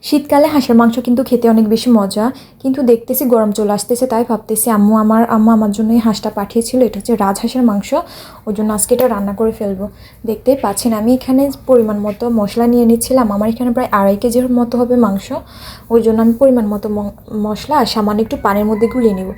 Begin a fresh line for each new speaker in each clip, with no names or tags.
শীতকালে হাঁসের মাংস কিন্তু খেতে অনেক বেশি মজা, কিন্তু দেখতেছি গরম চলে আসতেছে, তাই ভাবতেছি আম্মু আমার জন্য এই হাঁসটা পাঠিয়েছিল। এটা হচ্ছে রাজহাঁসের মাংস, ওই জন্য আজকে এটা রান্না করে ফেলবো। দেখতেই পাচ্ছেন আমি এখানে পরিমাণ মতো মশলা নিয়ে নিচ্ছিলাম। আমার এখানে প্রায় 2.5 কেজির মতো হবে মাংস, ওই জন্য আমি পরিমাণ মতো মশলা আর সামান্য একটু পানির মধ্যে গুলিয়ে নেব।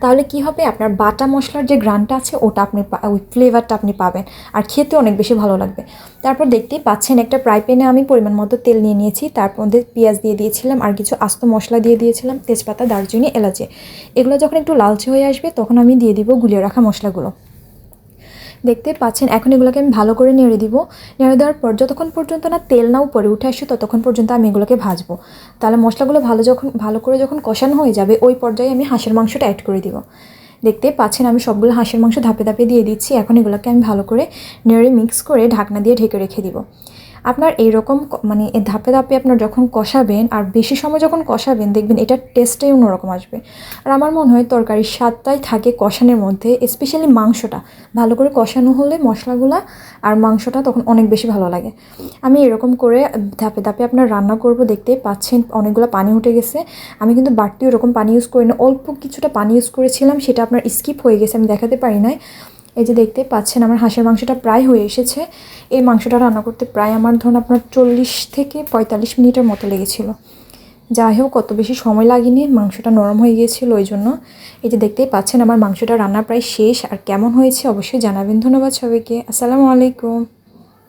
তাহলে কি হবে, আপনার বাটা মশলার যে গ্রানটা আছে ওটা আপনি ওই ফ্লেভারটা আপনি পাবেন, আর খেতে অনেক বেশি ভালো লাগবে। তারপর দেখতেই পাচ্ছেন একটা ফ্রাই প্যানে আমি পরিমাণ মতো তেল নিয়ে নিয়েছি, তারপর মধ্যে পেঁয়াজ দিয়ে দিয়েছিলাম আর কিছু আস্ত মশলা দিয়ে দিয়েছিলাম, তেজপাতা, দারচিনি, এলাচি। এগুলো যখন একটু লালচে হয়ে আসবে তখন আমি দিয়ে দিব গুলিয়ে রাখা মশলাগুলো। দেখতে পাচ্ছেন এখন এগুলোকে আমি ভালো করে নেড়ে দিব। নেড়ে দেওয়ার পর যতক্ষণ পর্যন্ত না তেল না উপরে উঠে আসে ততক্ষণ পর্যন্ত আমি এগুলোকে ভাজবো। তাহলে মশলাগুলো ভালো করে যখন কষানো হয়ে যাবে ওই পর্যায়ে আমি হাঁসের মাংসটা অ্যাড করে দিব। দেখতে পাচ্ছেন আমি সবগুলো হাঁসের মাংস ধাপে ধাপে দিয়ে দিচ্ছি। এখন এগুলোকে আমি ভালো করে নেড়ে মিক্স করে ঢাকনা দিয়ে ঢেকে রেখে দিব। আপনার এইরকম মানে ধাপে ধাপে আপনার যখন কষাবেন আর বেশি সময় যখন কষাবেন দেখবেন এটার টেস্টটাই অন্যরকম আসবে। আর আমার মনে হয় তরকারির স্বাদটাই থাকে কষানোর মধ্যে, স্পেশালি মাংসটা ভালো করে কষানো হলে মশলাগুলা আর মাংসটা তখন অনেক বেশি ভালো লাগে। আমি এরকম করে ধাপে ধাপে আপনার রান্না করব। দেখতেই পাচ্ছেন অনেকগুলো পানি উঠে গেছে। আমি কিন্তু বাড়তি ওরকম পানি ইউজ করি না, অল্প কিছুটা পানি ইউজ করেছিলাম, সেটা আপনার স্কিপ হয়ে গেছে, আমি দেখাতে পারি নাই। এই যে দেখতে পাচ্ছেন আমার হাঁসের মাংসটা প্রায় হয়ে এসেছে। এই মাংসটা রান্না করতে প্রায় আমার ধরুন আপনার 40 থেকে 45 মিনিটের মতো লেগেছিল। যাই হোক কত বেশি সময় লাগেনি, মাংসটা নরম হয়ে গিয়েছিল ওই জন্য। এই যে দেখতেই পাচ্ছেন আমার মাংসটা রান্না প্রায় শেষ। আর কেমন হয়েছে অবশ্যই জানাবেন। ধন্যবাদ সবাইকে। আসসালামু আলাইকুম।